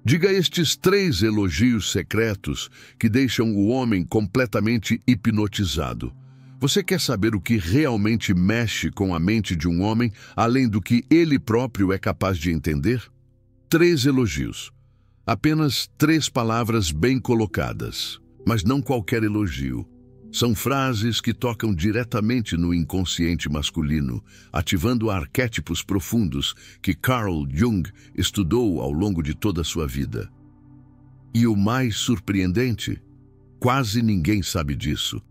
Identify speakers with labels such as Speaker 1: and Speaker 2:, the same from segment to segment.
Speaker 1: Diga estes 3 elogios secretos que deixam o homem completamente hipnotizado. Você quer saber o que realmente mexe com a mente de um homem, além do que ele próprio é capaz de entender? 3 elogios. Apenas 3 palavras bem colocadas, mas não qualquer elogio. São frases que tocam diretamente no inconsciente masculino, ativando arquétipos profundos que Carl Jung estudou ao longo de toda a sua vida. E o mais surpreendente, quase ninguém sabe disso.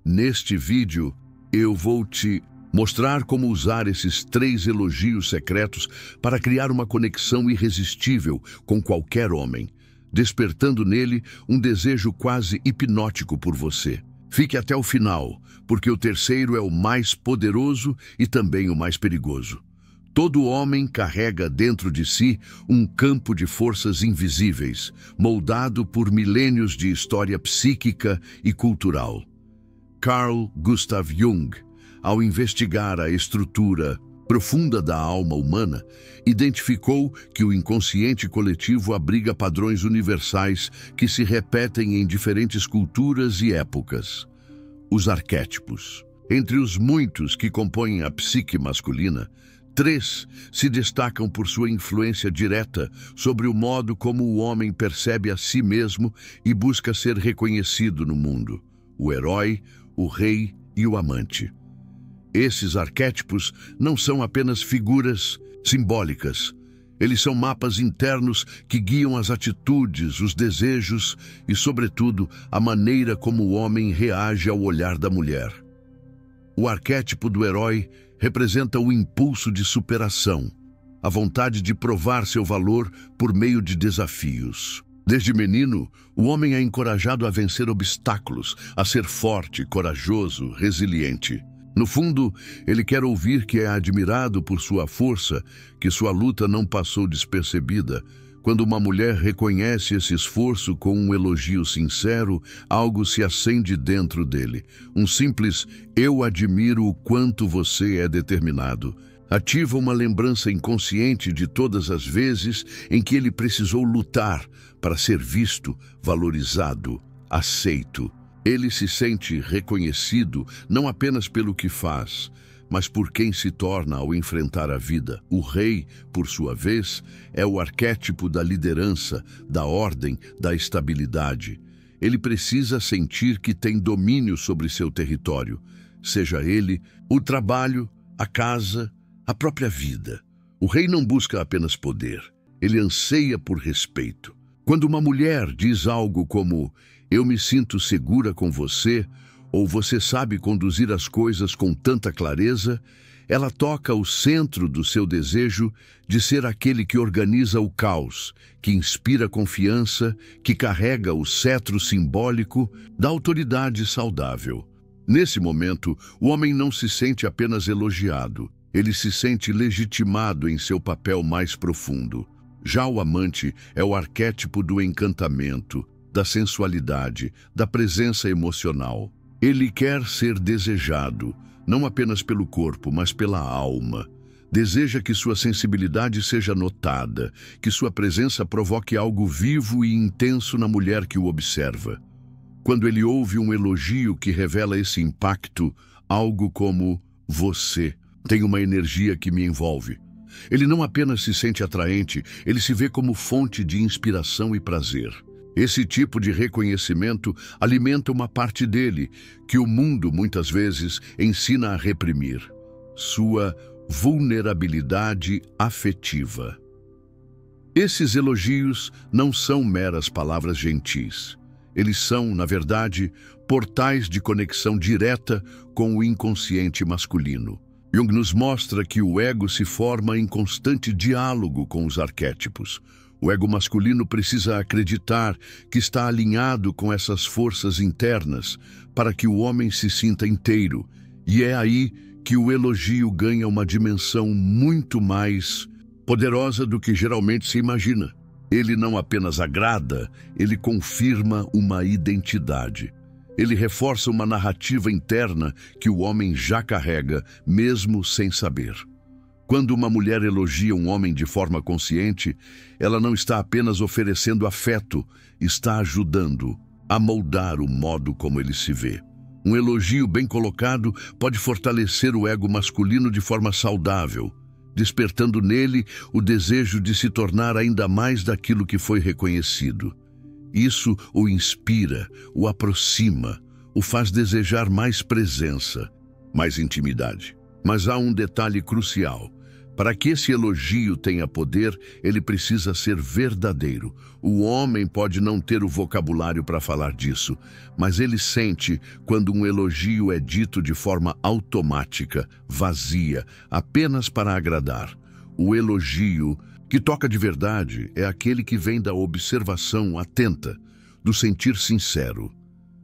Speaker 1: Neste vídeo, eu vou te mostrar como usar esses 3 elogios secretos para criar uma conexão irresistível com qualquer homem, despertando nele um desejo quase hipnótico por você. Fique até o final, porque o terceiro é o mais poderoso e também o mais perigoso. Todo homem carrega dentro de si um campo de forças invisíveis, moldado por milênios de história psíquica e cultural. Carl Gustav Jung, ao investigar a estrutura profunda da alma humana, identificou que o inconsciente coletivo abriga padrões universais que se repetem em diferentes culturas e épocas. Os arquétipos. Entre os muitos que compõem a psique masculina, 3 se destacam por sua influência direta sobre o modo como o homem percebe a si mesmo e busca ser reconhecido no mundo: o herói, o rei e o amante. Esses arquétipos não são apenas figuras simbólicas. Eles são mapas internos que guiam as atitudes, os desejos e, sobretudo, a maneira como o homem reage ao olhar da mulher. O arquétipo do herói representa o impulso de superação, a vontade de provar seu valor por meio de desafios. Desde menino, o homem é encorajado a vencer obstáculos, a ser forte, corajoso, resiliente. No fundo, ele quer ouvir que é admirado por sua força, que sua luta não passou despercebida. Quando uma mulher reconhece esse esforço com um elogio sincero, algo se acende dentro dele. Um simples "eu admiro o quanto você é determinado" ativa uma lembrança inconsciente de todas as vezes em que ele precisou lutar para ser visto, valorizado, aceito. Ele se sente reconhecido não apenas pelo que faz, mas por quem se torna ao enfrentar a vida. O rei, por sua vez, é o arquétipo da liderança, da ordem, da estabilidade. Ele precisa sentir que tem domínio sobre seu território, seja ele o trabalho, a casa, a própria vida. O rei não busca apenas poder, ele anseia por respeito. Quando uma mulher diz algo como "eu me sinto segura com você", ou "você sabe conduzir as coisas com tanta clareza", ela toca o centro do seu desejo de ser aquele que organiza o caos, que inspira confiança, que carrega o cetro simbólico da autoridade saudável. Nesse momento, o homem não se sente apenas elogiado, ele se sente legitimado em seu papel mais profundo. Já o amante é o arquétipo do encantamento, da sensualidade, da presença emocional. Ele quer ser desejado, não apenas pelo corpo, mas pela alma. Deseja que sua sensibilidade seja notada, que sua presença provoque algo vivo e intenso na mulher que o observa. Quando ele ouve um elogio que revela esse impacto, algo como "você tem uma energia que me envolve", ele não apenas se sente atraente, ele se vê como fonte de inspiração e prazer. Esse tipo de reconhecimento alimenta uma parte dele que o mundo, muitas vezes, ensina a reprimir: sua vulnerabilidade afetiva. Esses elogios não são meras palavras gentis. Eles são, na verdade, portais de conexão direta com o inconsciente masculino. Jung nos mostra que o ego se forma em constante diálogo com os arquétipos. O ego masculino precisa acreditar que está alinhado com essas forças internas para que o homem se sinta inteiro. E é aí que o elogio ganha uma dimensão muito mais poderosa do que geralmente se imagina. Ele não apenas agrada, ele confirma uma identidade. Ele reforça uma narrativa interna que o homem já carrega, mesmo sem saber. Quando uma mulher elogia um homem de forma consciente, ela não está apenas oferecendo afeto, está ajudando a moldar o modo como ele se vê. Um elogio bem colocado pode fortalecer o ego masculino de forma saudável, despertando nele o desejo de se tornar ainda mais daquilo que foi reconhecido. Isso o inspira, o aproxima, o faz desejar mais presença, mais intimidade. Mas há um detalhe crucial. Para que esse elogio tenha poder, ele precisa ser verdadeiro. O homem pode não ter o vocabulário para falar disso, mas ele sente quando um elogio é dito de forma automática, vazia, apenas para agradar. O elogio que toca de verdade é aquele que vem da observação atenta, do sentir sincero.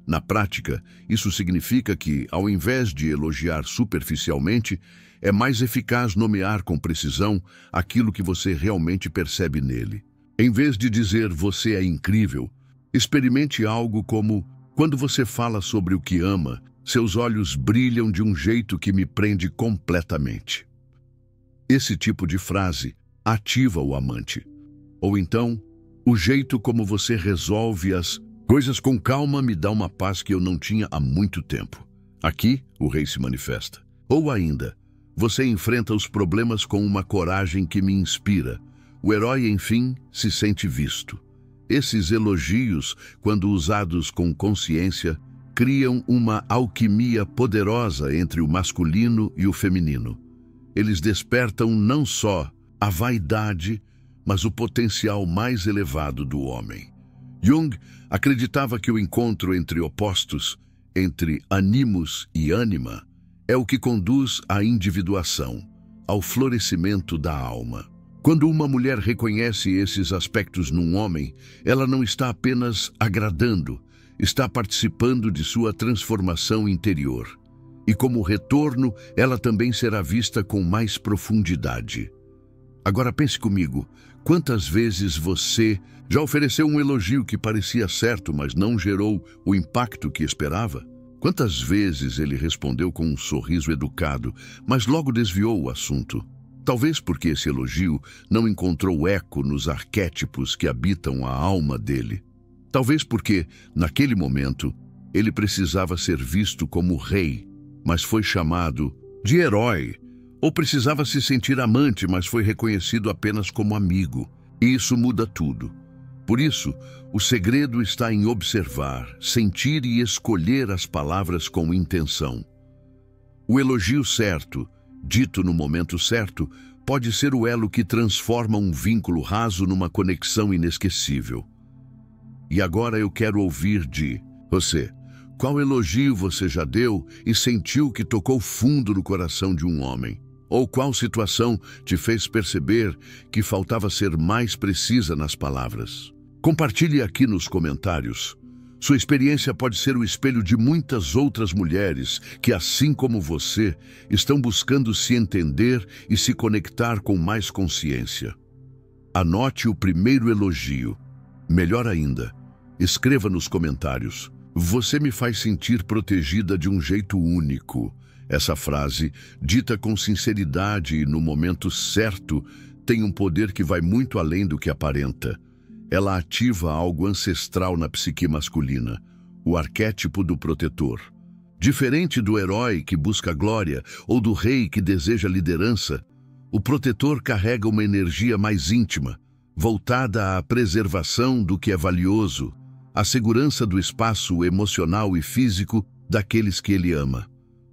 Speaker 1: Na prática, isso significa que, ao invés de elogiar superficialmente, é mais eficaz nomear com precisão aquilo que você realmente percebe nele. Em vez de dizer "você é incrível", experimente algo como: "Quando você fala sobre o que ama, seus olhos brilham de um jeito que me prende completamente." Esse tipo de frase ativa o amante. Ou então, "O jeito como você resolve as coisas com calma me dá uma paz que eu não tinha há muito tempo." Aqui, o rei se manifesta. Ou ainda, "Você enfrenta os problemas com uma coragem que me inspira." O herói, enfim, se sente visto. Esses elogios, quando usados com consciência, criam uma alquimia poderosa entre o masculino e o feminino. Eles despertam não só a vaidade, mas o potencial mais elevado do homem. Jung acreditava que o encontro entre opostos, entre animus e ânima, é o que conduz à individuação, ao florescimento da alma. Quando uma mulher reconhece esses aspectos num homem, ela não está apenas agradando, está participando de sua transformação interior. E como retorno, ela também será vista com mais profundidade. Agora pense comigo, quantas vezes você já ofereceu um elogio que parecia certo, mas não gerou o impacto que esperava? Quantas vezes ele respondeu com um sorriso educado, mas logo desviou o assunto? Talvez porque esse elogio não encontrou eco nos arquétipos que habitam a alma dele. Talvez porque, naquele momento, ele precisava ser visto como rei, mas foi chamado de herói. Ou precisava se sentir amante, mas foi reconhecido apenas como amigo. E isso muda tudo. Por isso, o segredo está em observar, sentir e escolher as palavras com intenção. O elogio certo, dito no momento certo, pode ser o elo que transforma um vínculo raso numa conexão inesquecível. E agora eu quero ouvir de você. Qual elogio você já deu e sentiu que tocou fundo no coração de um homem? Ou qual situação te fez perceber que faltava ser mais precisa nas palavras? Compartilhe aqui nos comentários. Sua experiência pode ser o espelho de muitas outras mulheres que, assim como você, estão buscando se entender e se conectar com mais consciência. Anote o primeiro elogio. Melhor ainda, escreva nos comentários: "Você me faz sentir protegida de um jeito único." Essa frase, dita com sinceridade e no momento certo, tem um poder que vai muito além do que aparenta. Ela ativa algo ancestral na psique masculina, o arquétipo do protetor. Diferente do herói que busca glória ou do rei que deseja liderança, o protetor carrega uma energia mais íntima, voltada à preservação do que é valioso, à segurança do espaço emocional e físico daqueles que ele ama.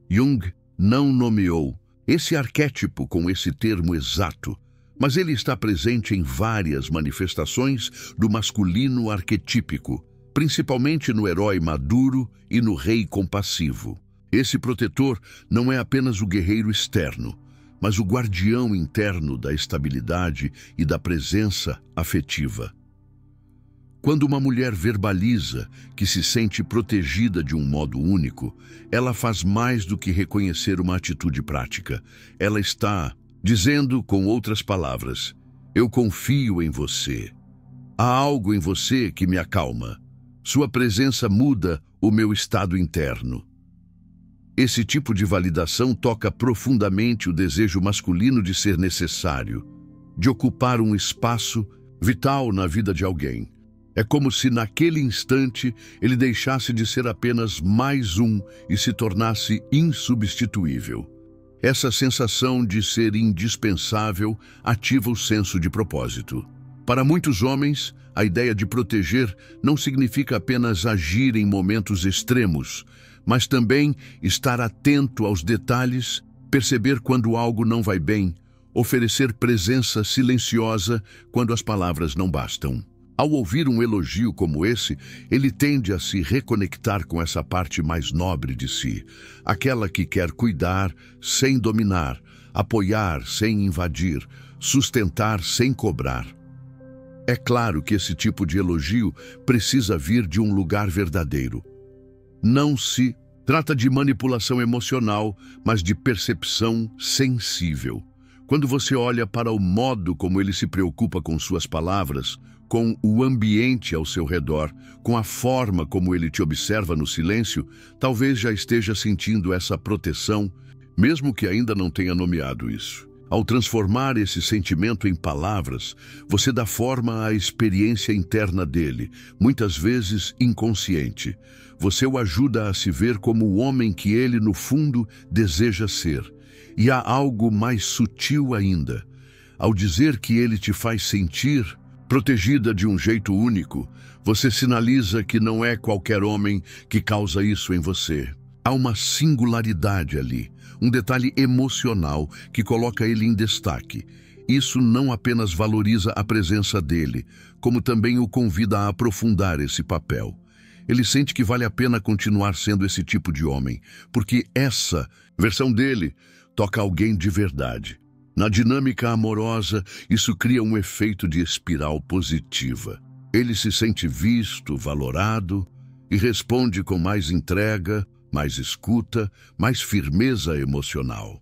Speaker 1: Jung não nomeou esse arquétipo com esse termo exato, mas ele está presente em várias manifestações do masculino arquetípico, principalmente no herói maduro e no rei compassivo. Esse protetor não é apenas o guerreiro externo, mas o guardião interno da estabilidade e da presença afetiva. Quando uma mulher verbaliza que se sente protegida de um modo único, ela faz mais do que reconhecer uma atitude prática. Ela está dizendo, com outras palavras: "Eu confio em você. Há algo em você que me acalma. Sua presença muda o meu estado interno." Esse tipo de validação toca profundamente o desejo masculino de ser necessário, de ocupar um espaço vital na vida de alguém. É como se naquele instante ele deixasse de ser apenas mais um e se tornasse insubstituível. Essa sensação de ser indispensável ativa o senso de propósito. Para muitos homens, a ideia de proteger não significa apenas agir em momentos extremos, mas também estar atento aos detalhes, perceber quando algo não vai bem, oferecer presença silenciosa quando as palavras não bastam. Ao ouvir um elogio como esse, ele tende a se reconectar com essa parte mais nobre de si, aquela que quer cuidar sem dominar, apoiar sem invadir, sustentar sem cobrar. É claro que esse tipo de elogio precisa vir de um lugar verdadeiro. Não se trata de manipulação emocional, mas de percepção sensível. Quando você olha para o modo como ele se preocupa com suas palavras, com o ambiente ao seu redor, com a forma como ele te observa no silêncio, talvez já esteja sentindo essa proteção, mesmo que ainda não tenha nomeado isso. Ao transformar esse sentimento em palavras, você dá forma à experiência interna dele, muitas vezes inconsciente. Você o ajuda a se ver como o homem que ele, no fundo, deseja ser. E há algo mais sutil ainda. Ao dizer que ele te faz sentir protegida de um jeito único, você sinaliza que não é qualquer homem que causa isso em você. Há uma singularidade ali, um detalhe emocional que coloca ele em destaque. Isso não apenas valoriza a presença dele, como também o convida a aprofundar esse papel. Ele sente que vale a pena continuar sendo esse tipo de homem, porque essa versão dele toca alguém de verdade. Na dinâmica amorosa, isso cria um efeito de espiral positiva. Ele se sente visto, valorado e responde com mais entrega, mais escuta, mais firmeza emocional.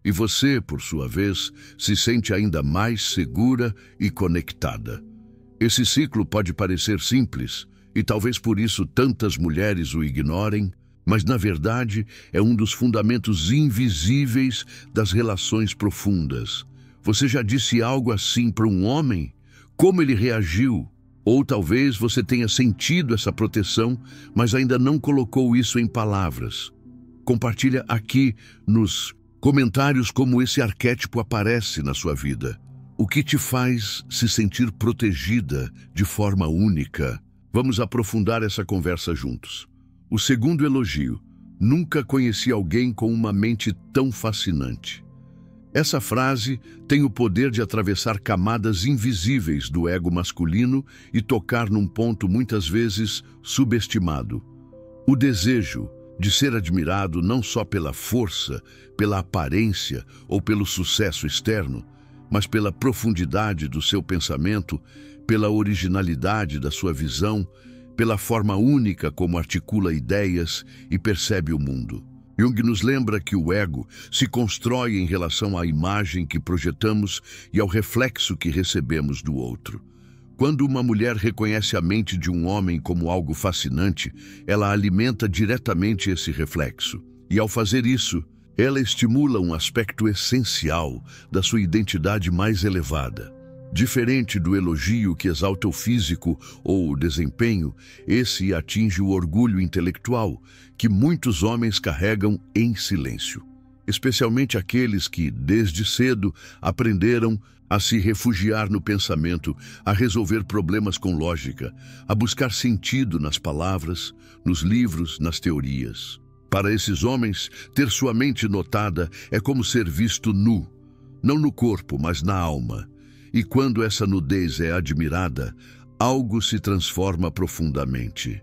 Speaker 1: E você, por sua vez, se sente ainda mais segura e conectada. Esse ciclo pode parecer simples, e talvez por isso tantas mulheres o ignorem, mas na verdade é um dos fundamentos invisíveis das relações profundas. Você já disse algo assim para um homem? Como ele reagiu? Ou talvez você tenha sentido essa proteção, mas ainda não colocou isso em palavras. Compartilha aqui nos comentários como esse arquétipo aparece na sua vida. O que te faz se sentir protegida de forma única? Vamos aprofundar essa conversa juntos. O segundo elogio: nunca conheci alguém com uma mente tão fascinante. Essa frase tem o poder de atravessar camadas invisíveis do ego masculino e tocar num ponto muitas vezes subestimado. O desejo de ser admirado não só pela força, pela aparência ou pelo sucesso externo, mas pela profundidade do seu pensamento, pela originalidade da sua visão, pela forma única como articula ideias e percebe o mundo. Jung nos lembra que o ego se constrói em relação à imagem que projetamos e ao reflexo que recebemos do outro. Quando uma mulher reconhece a mente de um homem como algo fascinante, ela alimenta diretamente esse reflexo. E ao fazer isso, ela estimula um aspecto essencial da sua identidade mais elevada. Diferente do elogio que exalta o físico ou o desempenho, esse atinge o orgulho intelectual, que muitos homens carregam em silêncio. Especialmente aqueles que, desde cedo, aprenderam a se refugiar no pensamento, a resolver problemas com lógica, a buscar sentido nas palavras, nos livros, nas teorias. Para esses homens, ter sua mente notada é como ser visto nu, não no corpo, mas na alma. E quando essa nudez é admirada, algo se transforma profundamente.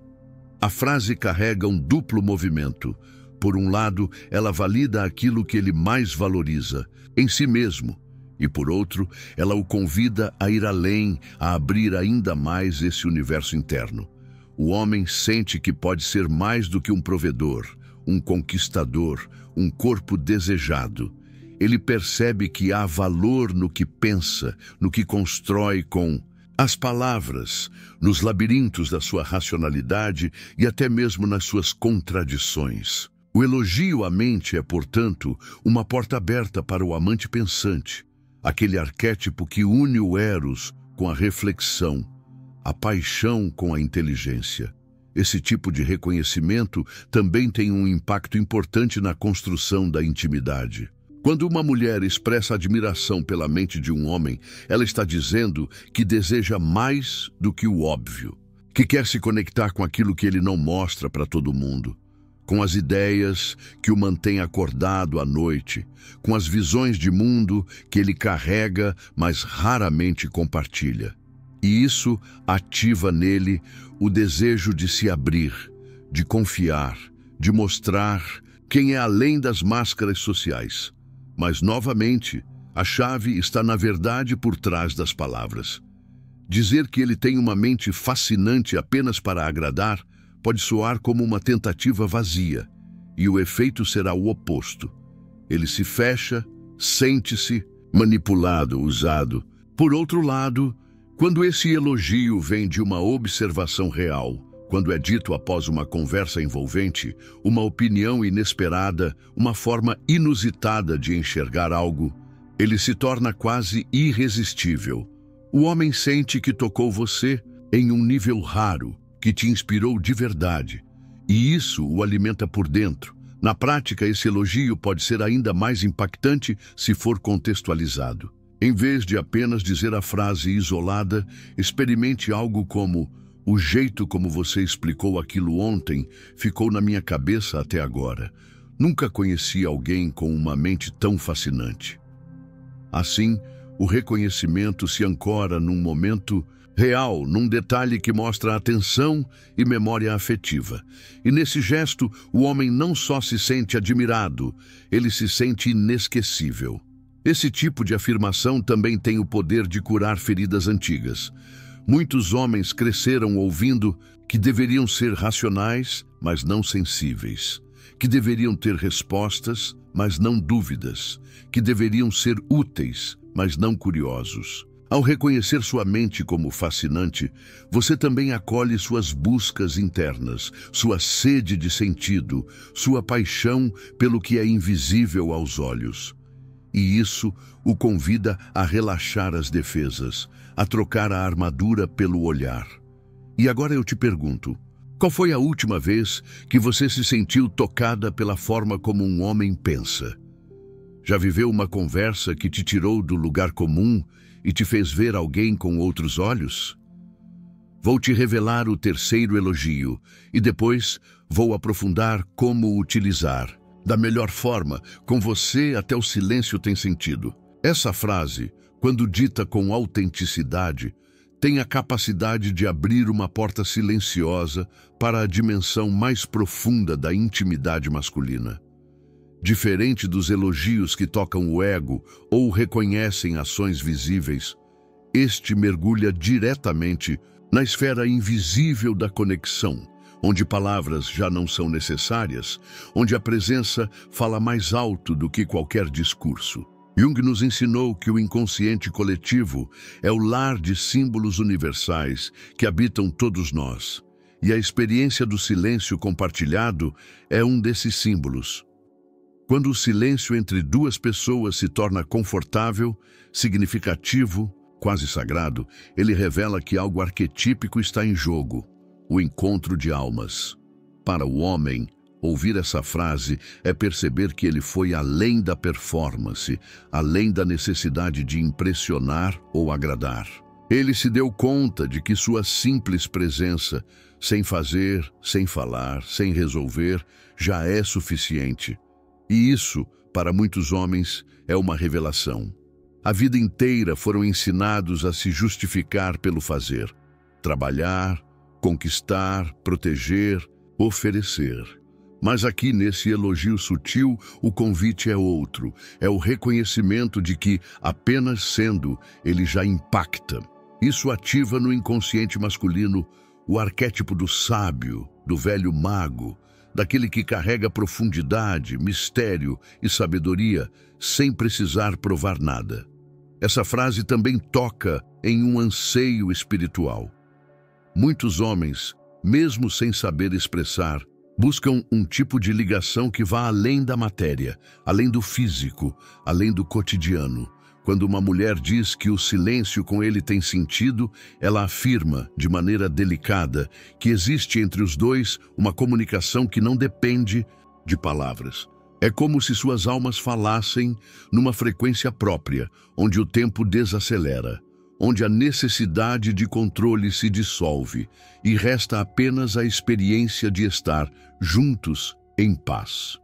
Speaker 1: A frase carrega um duplo movimento. Por um lado, ela valida aquilo que ele mais valoriza, em si mesmo. E por outro, ela o convida a ir além, a abrir ainda mais esse universo interno. O homem sente que pode ser mais do que um provedor, um conquistador, um corpo desejado. Ele percebe que há valor no que pensa, no que constrói com as palavras, nos labirintos da sua racionalidade e até mesmo nas suas contradições. O elogio à mente é, portanto, uma porta aberta para o amante pensante, aquele arquétipo que une o eros com a reflexão, a paixão com a inteligência. Esse tipo de reconhecimento também tem um impacto importante na construção da intimidade. Quando uma mulher expressa admiração pela mente de um homem, ela está dizendo que deseja mais do que o óbvio, que quer se conectar com aquilo que ele não mostra para todo mundo, com as ideias que o mantêm acordado à noite, com as visões de mundo que ele carrega, mas raramente compartilha. E isso ativa nele o desejo de se abrir, de confiar, de mostrar quem é além das máscaras sociais. Mas, novamente, a chave está na verdade por trás das palavras. Dizer que ele tem uma mente fascinante apenas para agradar pode soar como uma tentativa vazia, e o efeito será o oposto. Ele se fecha, sente-se manipulado, usado. Por outro lado, quando esse elogio vem de uma observação real, quando é dito após uma conversa envolvente, uma opinião inesperada, uma forma inusitada de enxergar algo, ele se torna quase irresistível. O homem sente que tocou você em um nível raro, que te inspirou de verdade, e isso o alimenta por dentro. Na prática, esse elogio pode ser ainda mais impactante se for contextualizado. Em vez de apenas dizer a frase isolada, experimente algo como: o jeito como você explicou aquilo ontem ficou na minha cabeça até agora. Nunca conheci alguém com uma mente tão fascinante. Assim, o reconhecimento se ancora num momento real, num detalhe que mostra atenção e memória afetiva. E nesse gesto, o homem não só se sente admirado, ele se sente inesquecível. Esse tipo de afirmação também tem o poder de curar feridas antigas. Muitos homens cresceram ouvindo que deveriam ser racionais, mas não sensíveis, que deveriam ter respostas, mas não dúvidas, que deveriam ser úteis, mas não curiosos. Ao reconhecer sua mente como fascinante, você também acolhe suas buscas internas, sua sede de sentido, sua paixão pelo que é invisível aos olhos. E isso o convida a relaxar as defesas, a trocar a armadura pelo olhar. E agora eu te pergunto, qual foi a última vez que você se sentiu tocada pela forma como um homem pensa? Já viveu uma conversa que te tirou do lugar comum e te fez ver alguém com outros olhos? Vou te revelar o terceiro elogio e depois vou aprofundar como o utilizar da melhor forma, com você até o silêncio tem sentido. Essa frase, quando dita com autenticidade, tem a capacidade de abrir uma porta silenciosa para a dimensão mais profunda da intimidade masculina. Diferente dos elogios que tocam o ego ou reconhecem ações visíveis, este mergulha diretamente na esfera invisível da conexão, onde palavras já não são necessárias, onde a presença fala mais alto do que qualquer discurso. Jung nos ensinou que o inconsciente coletivo é o lar de símbolos universais que habitam todos nós, e a experiência do silêncio compartilhado é um desses símbolos. Quando o silêncio entre duas pessoas se torna confortável, significativo, quase sagrado, ele revela que algo arquetípico está em jogo: o encontro de almas. Para o homem, ouvir essa frase é perceber que ele foi além da performance, além da necessidade de impressionar ou agradar. Ele se deu conta de que sua simples presença, sem fazer, sem falar, sem resolver, já é suficiente. E isso, para muitos homens, é uma revelação. A vida inteira foram ensinados a se justificar pelo fazer, trabalhar, conquistar, proteger, oferecer. Mas aqui nesse elogio sutil, o convite é outro. É o reconhecimento de que, apenas sendo, ele já impacta. Isso ativa no inconsciente masculino o arquétipo do sábio, do velho mago, daquele que carrega profundidade, mistério e sabedoria, sem precisar provar nada. Essa frase também toca em um anseio espiritual. Muitos homens, mesmo sem saber expressar, Buscam um tipo de ligação que vá além da matéria, além do físico, além do cotidiano. Quando uma mulher diz que o silêncio com ele tem sentido, ela afirma, de maneira delicada, que existe entre os dois uma comunicação que não depende de palavras. É como se suas almas falassem numa frequência própria, onde o tempo desacelera, onde a necessidade de controle se dissolve e resta apenas a experiência de estar juntos em paz.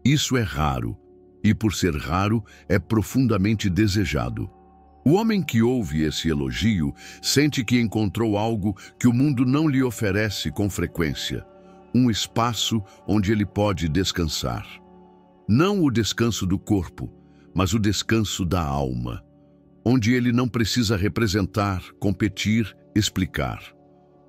Speaker 1: Isso é raro, e por ser raro, é profundamente desejado. O homem que ouve esse elogio sente que encontrou algo que o mundo não lhe oferece com frequência, um espaço onde ele pode descansar. Não o descanso do corpo, mas o descanso da alma, onde ele não precisa representar, competir, explicar.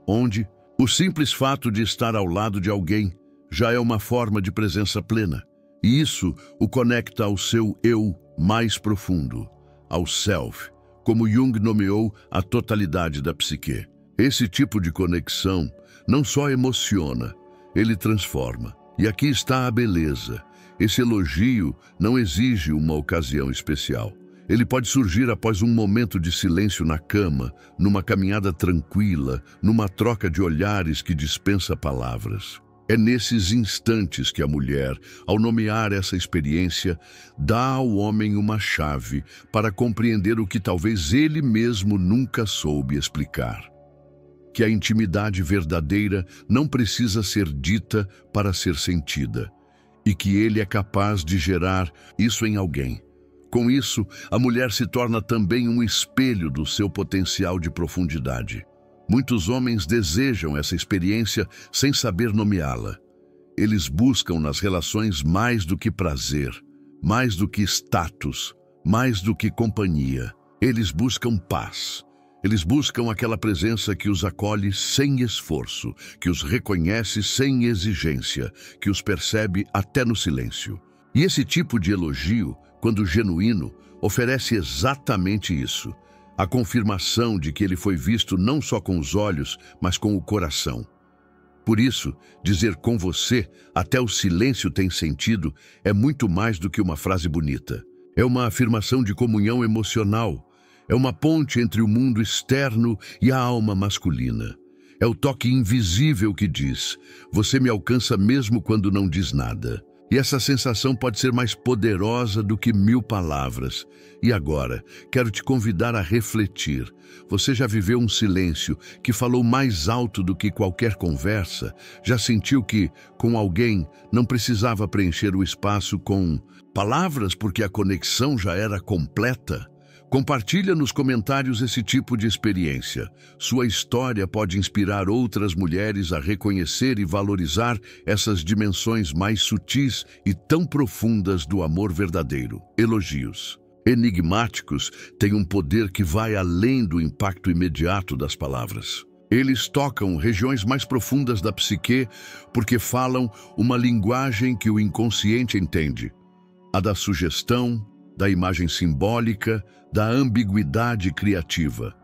Speaker 1: Onde o simples fato de estar ao lado de alguém já é uma forma de presença plena, e isso o conecta ao seu eu mais profundo, ao self, como Jung nomeou a totalidade da psique. Esse tipo de conexão não só emociona, ele transforma. E aqui está a beleza. Esse elogio não exige uma ocasião especial. Ele pode surgir após um momento de silêncio na cama, numa caminhada tranquila, numa troca de olhares que dispensa palavras. É nesses instantes que a mulher, ao nomear essa experiência, dá ao homem uma chave para compreender o que talvez ele mesmo nunca soube explicar. Que a intimidade verdadeira não precisa ser dita para ser sentida, e que ele é capaz de gerar isso em alguém. Com isso, a mulher se torna também um espelho do seu potencial de profundidade. Muitos homens desejam essa experiência sem saber nomeá-la. Eles buscam nas relações mais do que prazer, mais do que status, mais do que companhia. Eles buscam paz. Eles buscam aquela presença que os acolhe sem esforço, que os reconhece sem exigência, que os percebe até no silêncio. E esse tipo de elogio, quando genuíno, oferece exatamente isso. A confirmação de que ele foi visto não só com os olhos, mas com o coração. Por isso, dizer com você, até o silêncio tem sentido, é muito mais do que uma frase bonita. É uma afirmação de comunhão emocional. É uma ponte entre o mundo externo e a alma masculina. É o toque invisível que diz, você me alcança mesmo quando não diz nada. E essa sensação pode ser mais poderosa do que 1000 palavras. E agora, quero te convidar a refletir. Você já viveu um silêncio que falou mais alto do que qualquer conversa? Já sentiu que, com alguém, não precisava preencher o espaço com palavras porque a conexão já era completa? Compartilha nos comentários esse tipo de experiência. Sua história pode inspirar outras mulheres a reconhecer e valorizar essas dimensões mais sutis e tão profundas do amor verdadeiro. Elogios enigmáticos têm um poder que vai além do impacto imediato das palavras. Eles tocam regiões mais profundas da psique porque falam uma linguagem que o inconsciente entende. A da sugestão, da imagem simbólica, da ambiguidade criativa.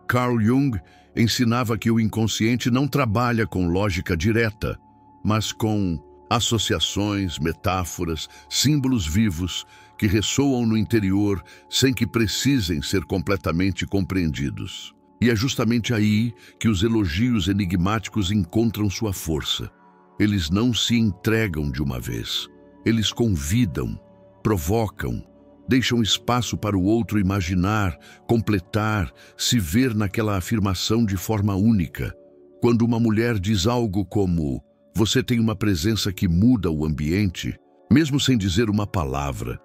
Speaker 1: Carl Jung ensinava que o inconsciente não trabalha com lógica direta, mas com associações, metáforas, símbolos vivos que ressoam no interior sem que precisem ser completamente compreendidos. E é justamente aí que os elogios enigmáticos encontram sua força. Eles não se entregam de uma vez. Eles convidam, provocam, deixam espaço para o outro imaginar, completar, se ver naquela afirmação de forma única. Quando uma mulher diz algo como, você tem uma presença que muda o ambiente, mesmo sem dizer uma palavra,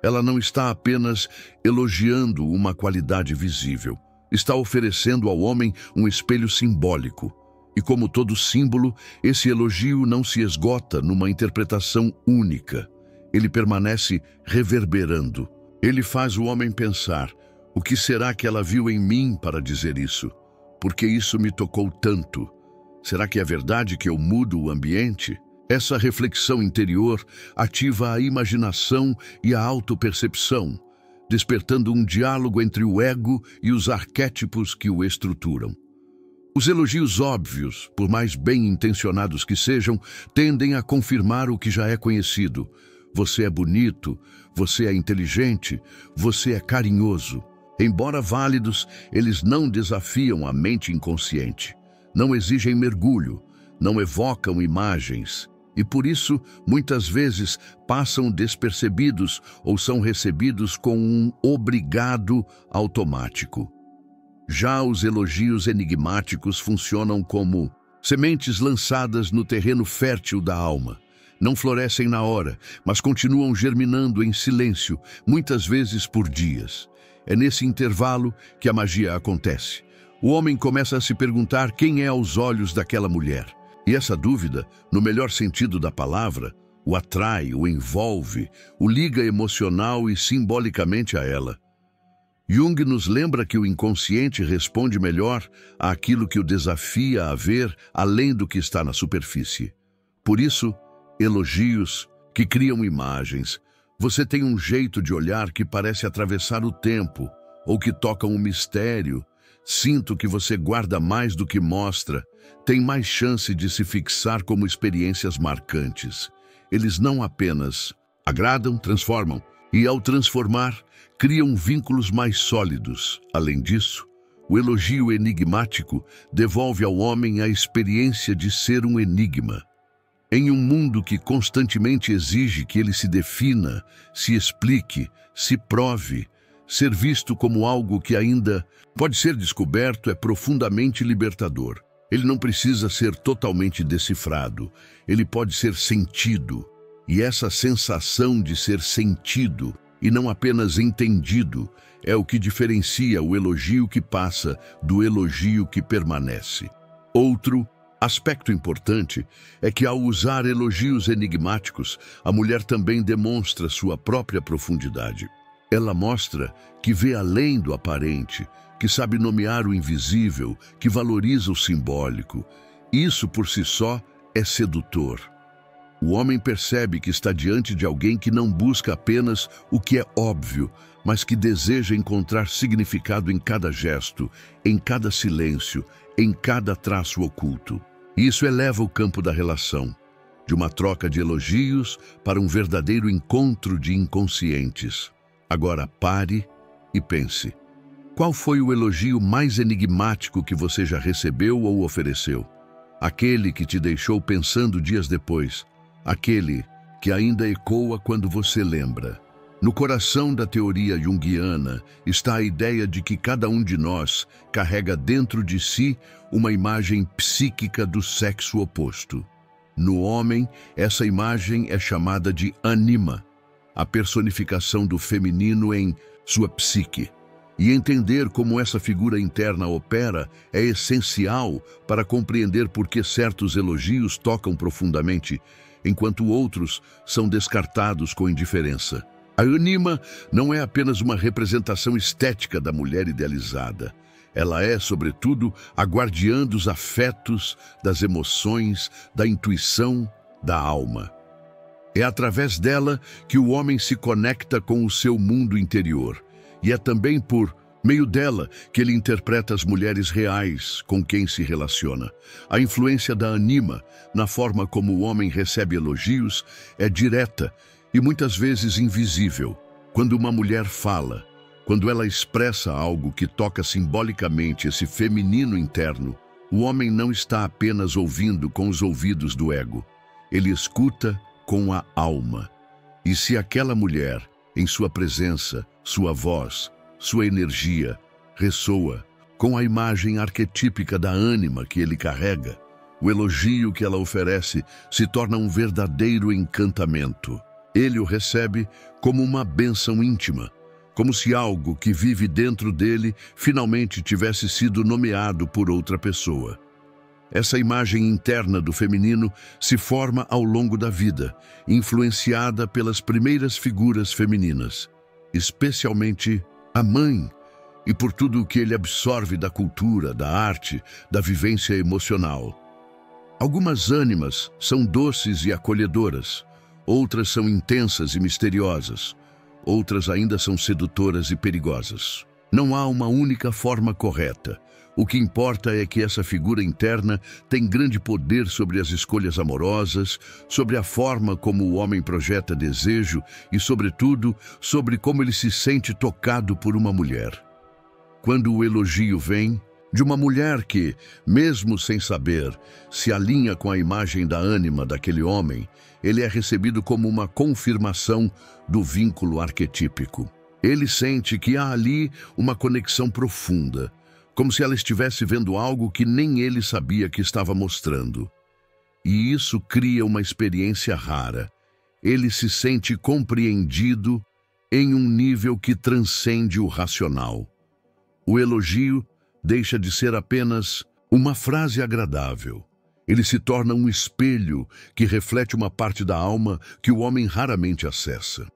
Speaker 1: ela não está apenas elogiando uma qualidade visível, está oferecendo ao homem um espelho simbólico. E como todo símbolo, esse elogio não se esgota numa interpretação única. Ele permanece reverberando. Ele faz o homem pensar, o que será que ela viu em mim para dizer isso? Por que isso me tocou tanto? Será que é verdade que eu mudo o ambiente? Essa reflexão interior ativa a imaginação e a autopercepção, despertando um diálogo entre o ego e os arquétipos que o estruturam. Os elogios óbvios, por mais bem intencionados que sejam, tendem a confirmar o que já é conhecido. Você é bonito, você é inteligente, você é carinhoso. Embora válidos, eles não desafiam a mente inconsciente, não exigem mergulho, não evocam imagens e, por isso, muitas vezes passam despercebidos ou são recebidos com um obrigado automático. Já os elogios enigmáticos funcionam como sementes lançadas no terreno fértil da alma. Não florescem na hora, mas continuam germinando em silêncio, muitas vezes por dias. É nesse intervalo que a magia acontece. O homem começa a se perguntar quem é aos olhos daquela mulher. E essa dúvida, no melhor sentido da palavra, o atrai, o envolve, o liga emocional e simbolicamente a ela. Jung nos lembra que o inconsciente responde melhor àquilo que o desafia a ver além do que está na superfície. Por isso, elogios que criam imagens. Você tem um jeito de olhar que parece atravessar o tempo, ou que toca um mistério. Sinto que você guarda mais do que mostra, tem mais chance de se fixar como experiências marcantes. Eles não apenas agradam, transformam, e ao transformar, criam vínculos mais sólidos. Além disso, o elogio enigmático devolve ao homem a experiência de ser um enigma. Em um mundo que constantemente exige que ele se defina, se explique, se prove, ser visto como algo que ainda pode ser descoberto é profundamente libertador. Ele não precisa ser totalmente decifrado, ele pode ser sentido. E essa sensação de ser sentido e não apenas entendido é o que diferencia o elogio que passa do elogio que permanece. Outro aspecto importante é que, ao usar elogios enigmáticos, a mulher também demonstra sua própria profundidade. Ela mostra que vê além do aparente, que sabe nomear o invisível, que valoriza o simbólico. Isso, por si só, é sedutor. O homem percebe que está diante de alguém que não busca apenas o que é óbvio, mas que deseja encontrar significado em cada gesto, em cada silêncio, em cada traço oculto. Isso eleva o campo da relação, de uma troca de elogios para um verdadeiro encontro de inconscientes. Agora pare e pense. Qual foi o elogio mais enigmático que você já recebeu ou ofereceu? Aquele que te deixou pensando dias depois. Aquele que ainda ecoa quando você lembra. No coração da teoria junguiana está a ideia de que cada um de nós carrega dentro de si uma imagem psíquica do sexo oposto. No homem, essa imagem é chamada de anima, a personificação do feminino em sua psique. E entender como essa figura interna opera é essencial para compreender por que certos elogios tocam profundamente, enquanto outros são descartados com indiferença. A anima não é apenas uma representação estética da mulher idealizada. Ela é, sobretudo, a guardiã dos afetos, das emoções, da intuição, da alma. É através dela que o homem se conecta com o seu mundo interior. E é também por meio dela que ele interpreta as mulheres reais com quem se relaciona. A influência da anima, na forma como o homem recebe elogios, é direta e muitas vezes invisível. Quando uma mulher fala, quando ela expressa algo que toca simbolicamente esse feminino interno, o homem não está apenas ouvindo com os ouvidos do ego. Ele escuta com a alma. E se aquela mulher, em sua presença, sua voz, sua energia, ressoa com a imagem arquetípica da ânima que ele carrega, o elogio que ela oferece se torna um verdadeiro encantamento. Ele o recebe como uma bênção íntima, como se algo que vive dentro dele finalmente tivesse sido nomeado por outra pessoa. Essa imagem interna do feminino se forma ao longo da vida, influenciada pelas primeiras figuras femininas, especialmente a mãe, e por tudo o que ele absorve da cultura, da arte, da vivência emocional. Algumas ânimas são doces e acolhedoras, outras são intensas e misteriosas, outras ainda são sedutoras e perigosas. Não há uma única forma correta. O que importa é que essa figura interna tem grande poder sobre as escolhas amorosas, sobre a forma como o homem projeta desejo e, sobretudo, sobre como ele se sente tocado por uma mulher. Quando o elogio vem de uma mulher que, mesmo sem saber, se alinha com a imagem da ânima daquele homem, ele é recebido como uma confirmação do vínculo arquetípico. Ele sente que há ali uma conexão profunda, como se ela estivesse vendo algo que nem ele sabia que estava mostrando. E isso cria uma experiência rara. Ele se sente compreendido em um nível que transcende o racional. O elogio deixa de ser apenas uma frase agradável. Ele se torna um espelho que reflete uma parte da alma que o homem raramente acessa.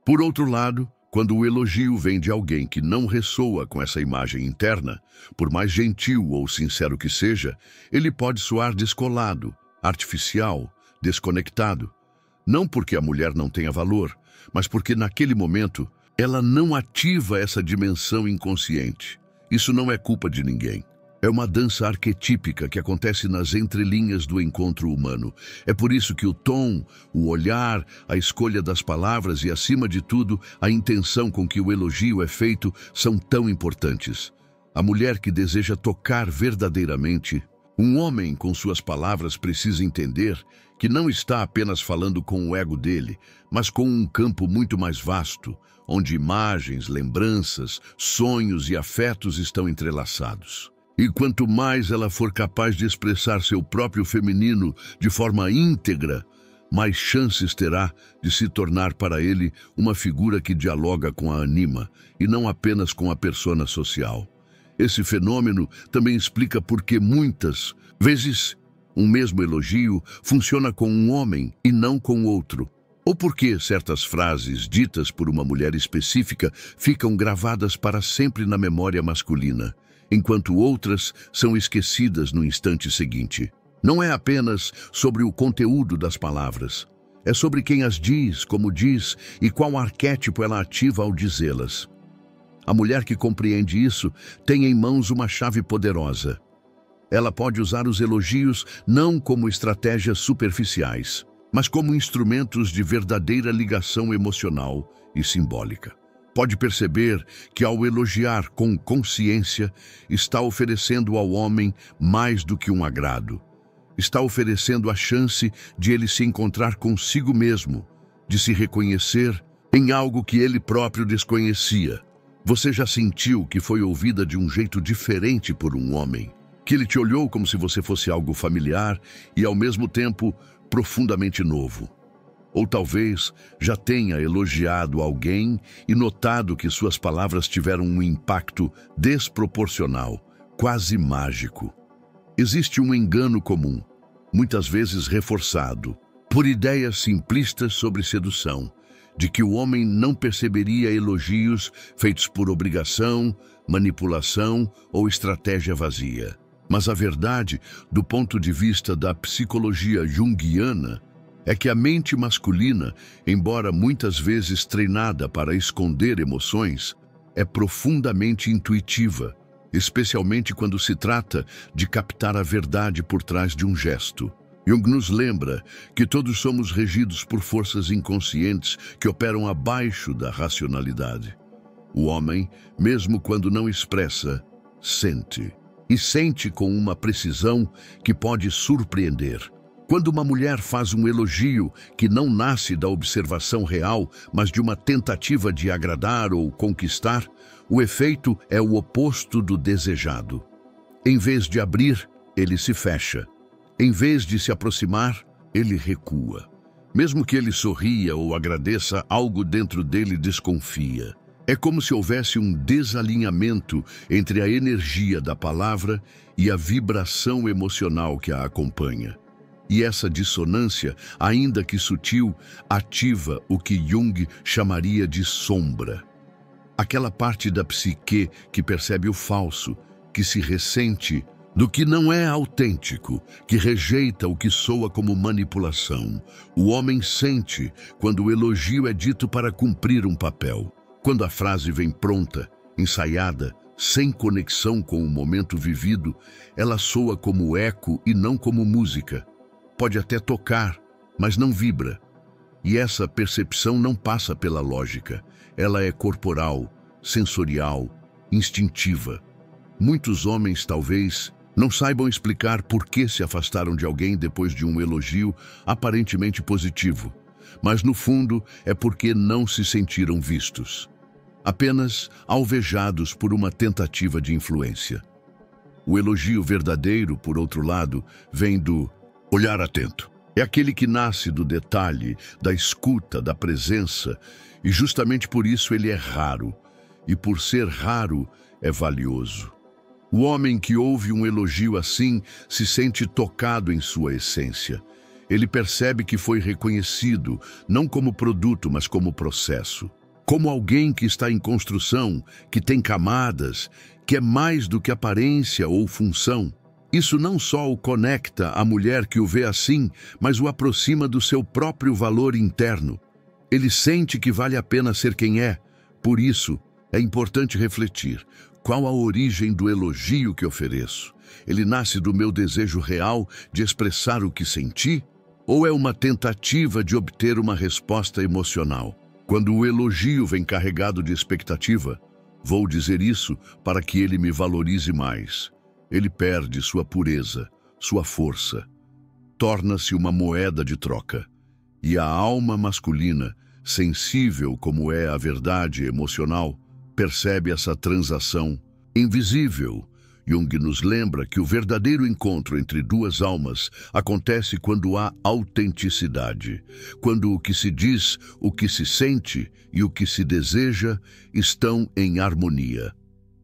Speaker 1: Por outro lado, quando o elogio vem de alguém que não ressoa com essa imagem interna, por mais gentil ou sincero que seja, ele pode soar descolado, artificial, desconectado. Não porque a mulher não tenha valor, mas porque naquele momento ela não ativa essa dimensão inconsciente. Isso não é culpa de ninguém. É uma dança arquetípica que acontece nas entrelinhas do encontro humano. É por isso que o tom, o olhar, a escolha das palavras e, acima de tudo, a intenção com que o elogio é feito são tão importantes. A mulher que deseja tocar verdadeiramente, um homem com suas palavras precisa entender que não está apenas falando com o ego dele, mas com um campo muito mais vasto, onde imagens, lembranças, sonhos e afetos estão entrelaçados. E quanto mais ela for capaz de expressar seu próprio feminino de forma íntegra, mais chances terá de se tornar para ele uma figura que dialoga com a ânima e não apenas com a persona social. Esse fenômeno também explica por que muitas vezes um mesmo elogio funciona com um homem e não com outro. Ou por que certas frases ditas por uma mulher específica ficam gravadas para sempre na memória masculina, enquanto outras são esquecidas no instante seguinte. Não é apenas sobre o conteúdo das palavras. É sobre quem as diz, como diz e qual arquétipo ela ativa ao dizê-las. A mulher que compreende isso tem em mãos uma chave poderosa. Ela pode usar os elogios não como estratégias superficiais, mas como instrumentos de verdadeira ligação emocional e simbólica. Pode perceber que, ao elogiar com consciência, está oferecendo ao homem mais do que um agrado. Está oferecendo a chance de ele se encontrar consigo mesmo, de se reconhecer em algo que ele próprio desconhecia. Você já sentiu que foi ouvida de um jeito diferente por um homem? Que ele te olhou como se você fosse algo familiar e, ao mesmo tempo, profundamente novo? Ou talvez já tenha elogiado alguém e notado que suas palavras tiveram um impacto desproporcional, quase mágico. Existe um engano comum, muitas vezes reforçado, por ideias simplistas sobre sedução, de que o homem não perceberia elogios feitos por obrigação, manipulação ou estratégia vazia. Mas a verdade, do ponto de vista da psicologia junguiana, é que a mente masculina, embora muitas vezes treinada para esconder emoções, é profundamente intuitiva, especialmente quando se trata de captar a verdade por trás de um gesto. Jung nos lembra que todos somos regidos por forças inconscientes que operam abaixo da racionalidade. O homem, mesmo quando não expressa, sente. E sente com uma precisão que pode surpreender. Quando uma mulher faz um elogio que não nasce da observação real, mas de uma tentativa de agradar ou conquistar, o efeito é o oposto do desejado. Em vez de abrir, ele se fecha. Em vez de se aproximar, ele recua. Mesmo que ele sorria ou agradeça, algo dentro dele desconfia. É como se houvesse um desalinhamento entre a energia da palavra e a vibração emocional que a acompanha. E essa dissonância, ainda que sutil, ativa o que Jung chamaria de sombra. Aquela parte da psique que percebe o falso, que se ressente do que não é autêntico, que rejeita o que soa como manipulação. O homem sente quando o elogio é dito para cumprir um papel. Quando a frase vem pronta, ensaiada, sem conexão com o momento vivido, ela soa como eco e não como música. Pode até tocar, mas não vibra. E essa percepção não passa pela lógica. Ela é corporal, sensorial, instintiva. Muitos homens, talvez, não saibam explicar por que se afastaram de alguém depois de um elogio aparentemente positivo. Mas, no fundo, é porque não se sentiram vistos. Apenas alvejados por uma tentativa de influência. O elogio verdadeiro, por outro lado, vem do olhar atento. É aquele que nasce do detalhe, da escuta, da presença, e justamente por isso ele é raro. E por ser raro, é valioso. O homem que ouve um elogio assim se sente tocado em sua essência. Ele percebe que foi reconhecido, não como produto, mas como processo. Como alguém que está em construção, que tem camadas, que é mais do que aparência ou função. Isso não só o conecta à mulher que o vê assim, mas o aproxima do seu próprio valor interno. Ele sente que vale a pena ser quem é. Por isso, é importante refletir. Qual a origem do elogio que ofereço? Ele nasce do meu desejo real de expressar o que senti? Ou é uma tentativa de obter uma resposta emocional? Quando o elogio vem carregado de expectativa, vou dizer isso para que ele me valorize mais. Ele perde sua pureza, sua força. Torna-se uma moeda de troca. E a alma masculina, sensível como é a verdade emocional, percebe essa transação invisível. Jung nos lembra que o verdadeiro encontro entre duas almas acontece quando há autenticidade, quando o que se diz, o que se sente e o que se deseja estão em harmonia.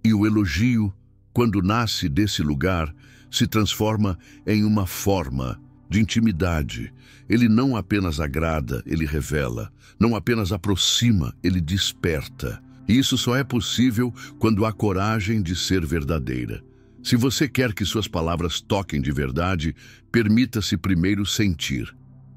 Speaker 1: E o elogio, quando nasce desse lugar, se transforma em uma forma de intimidade. Ele não apenas agrada, ele revela. Não apenas aproxima, ele desperta. E isso só é possível quando há coragem de ser verdadeira. Se você quer que suas palavras toquem de verdade, permita-se primeiro sentir.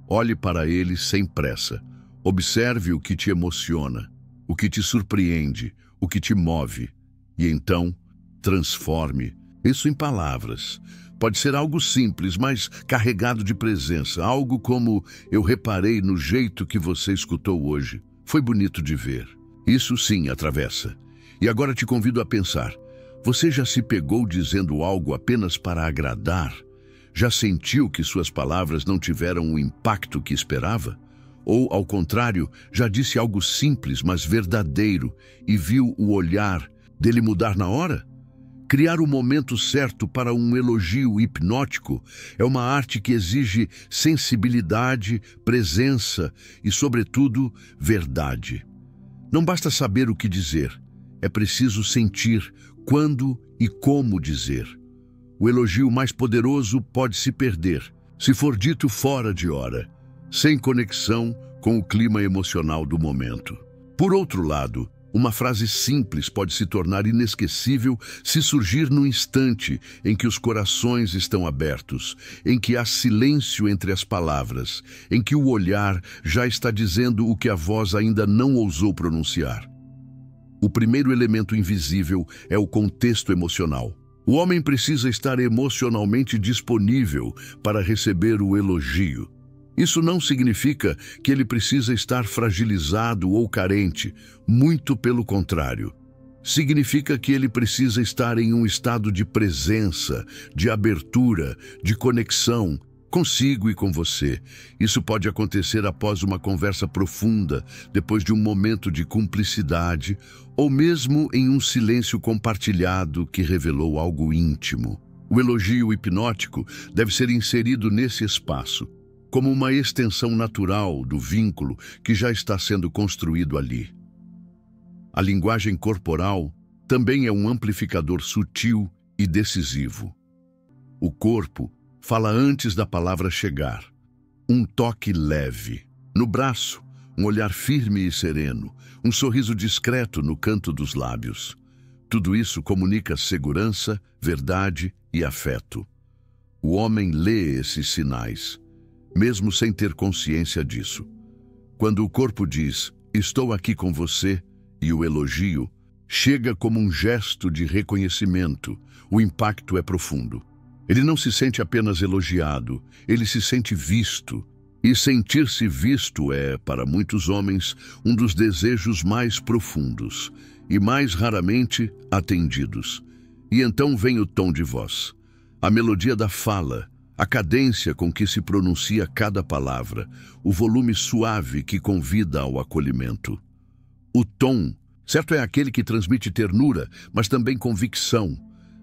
Speaker 1: Olhe para ele sem pressa. Observe o que te emociona, o que te surpreende, o que te move. E então, transforme isso em palavras. Pode ser algo simples, mas carregado de presença. Algo como: eu reparei no jeito que você escutou hoje. Foi bonito de ver. Isso sim atravessa. E agora te convido a pensar. Você já se pegou dizendo algo apenas para agradar? Já sentiu que suas palavras não tiveram o impacto que esperava? Ou, ao contrário, já disse algo simples, mas verdadeiro, e viu o olhar dele mudar na hora? Criar o momento certo para um elogio hipnótico é uma arte que exige sensibilidade, presença e, sobretudo, verdade. Não basta saber o que dizer, é preciso sentir quando e como dizer. O elogio mais poderoso pode se perder, se for dito fora de hora, sem conexão com o clima emocional do momento. Por outro lado, uma frase simples pode se tornar inesquecível se surgir no instante em que os corações estão abertos, em que há silêncio entre as palavras, em que o olhar já está dizendo o que a voz ainda não ousou pronunciar. O primeiro elemento invisível é o contexto emocional. O homem precisa estar emocionalmente disponível para receber o elogio. Isso não significa que ele precisa estar fragilizado ou carente, muito pelo contrário. Significa que ele precisa estar em um estado de presença, de abertura, de conexão, consigo e com você. Isso pode acontecer após uma conversa profunda, depois de um momento de cumplicidade, ou mesmo em um silêncio compartilhado que revelou algo íntimo. O elogio hipnótico deve ser inserido nesse espaço, como uma extensão natural do vínculo que já está sendo construído ali. A linguagem corporal também é um amplificador sutil e decisivo. O corpo fala antes da palavra chegar. Um toque leve no braço, um olhar firme e sereno, um sorriso discreto no canto dos lábios. Tudo isso comunica segurança, verdade e afeto. O homem lê esses sinais, mesmo sem ter consciência disso. Quando o corpo diz, estou aqui com você, e o elogio, Chega como um gesto de reconhecimento. O impacto é profundo. Ele não se sente apenas elogiado, ele se sente visto. E sentir-se visto é, para muitos homens, um dos desejos mais profundos e mais raramente atendidos. E então vem o tom de voz, a melodia da fala, a cadência com que se pronuncia cada palavra, o volume suave que convida ao acolhimento. O tom, certo, é aquele que transmite ternura, mas também convicção.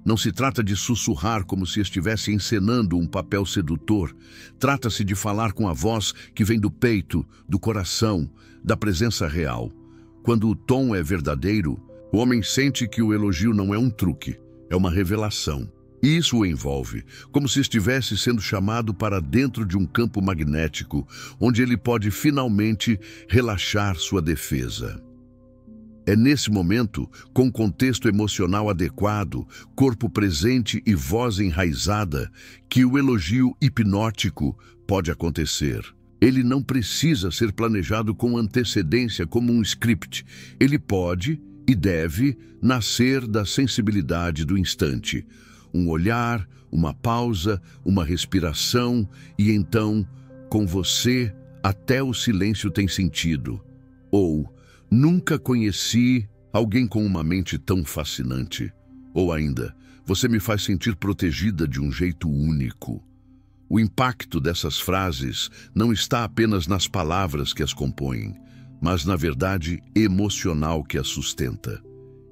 Speaker 1: Não se trata de sussurrar como se estivesse encenando um papel sedutor. Trata-se de falar com a voz que vem do peito, do coração, da presença real. Quando o tom é verdadeiro, o homem sente que o elogio não é um truque, é uma revelação. E isso o envolve, como se estivesse sendo chamado para dentro de um campo magnético, onde ele pode finalmente relaxar sua defesa. É nesse momento, com contexto emocional adequado, corpo presente e voz enraizada, que o elogio hipnótico pode acontecer. Ele não precisa ser planejado com antecedência como um script. Ele pode e deve nascer da sensibilidade do instante. Um olhar, uma pausa, uma respiração e então, com você, até o silêncio tem sentido. Ou nunca conheci alguém com uma mente tão fascinante. Ou ainda, você me faz sentir protegida de um jeito único. O impacto dessas frases não está apenas nas palavras que as compõem, mas na verdade emocional que as sustenta.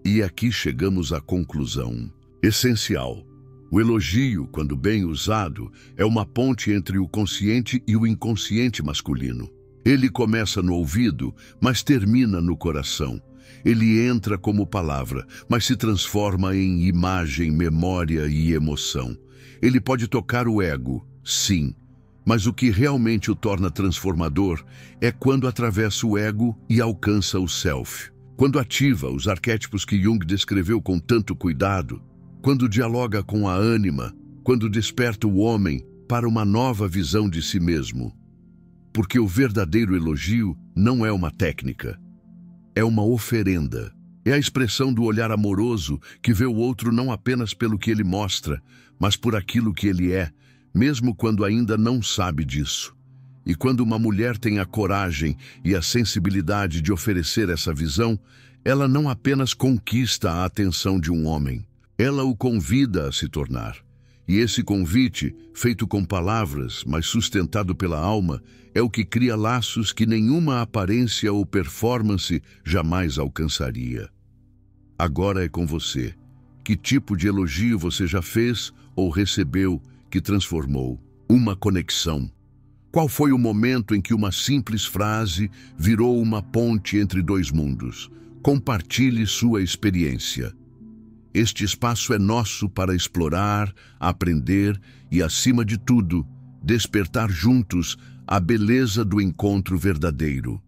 Speaker 1: E aqui chegamos à conclusão essencial. O elogio, quando bem usado, é uma ponte entre o consciente e o inconsciente masculino. Ele começa no ouvido, mas termina no coração. Ele entra como palavra, mas se transforma em imagem, memória e emoção. Ele pode tocar o ego, sim, mas o que realmente o torna transformador é quando atravessa o ego e alcança o self. Quando ativa os arquétipos que Jung descreveu com tanto cuidado, quando dialoga com a ânima, quando desperta o homem para uma nova visão de si mesmo. Porque o verdadeiro elogio não é uma técnica, é uma oferenda. É a expressão do olhar amoroso que vê o outro não apenas pelo que ele mostra, mas por aquilo que ele é, mesmo quando ainda não sabe disso. E quando uma mulher tem a coragem e a sensibilidade de oferecer essa visão, ela não apenas conquista a atenção de um homem, ela o convida a se tornar. E esse convite, feito com palavras, mas sustentado pela alma, é o que cria laços que nenhuma aparência ou performance jamais alcançaria. Agora é com você. Que tipo de elogio você já fez ou recebeu que transformou uma conexão? Qual foi o momento em que uma simples frase virou uma ponte entre dois mundos? Compartilhe sua experiência. Este espaço é nosso para explorar, aprender e, acima de tudo, despertar juntos a beleza do encontro verdadeiro.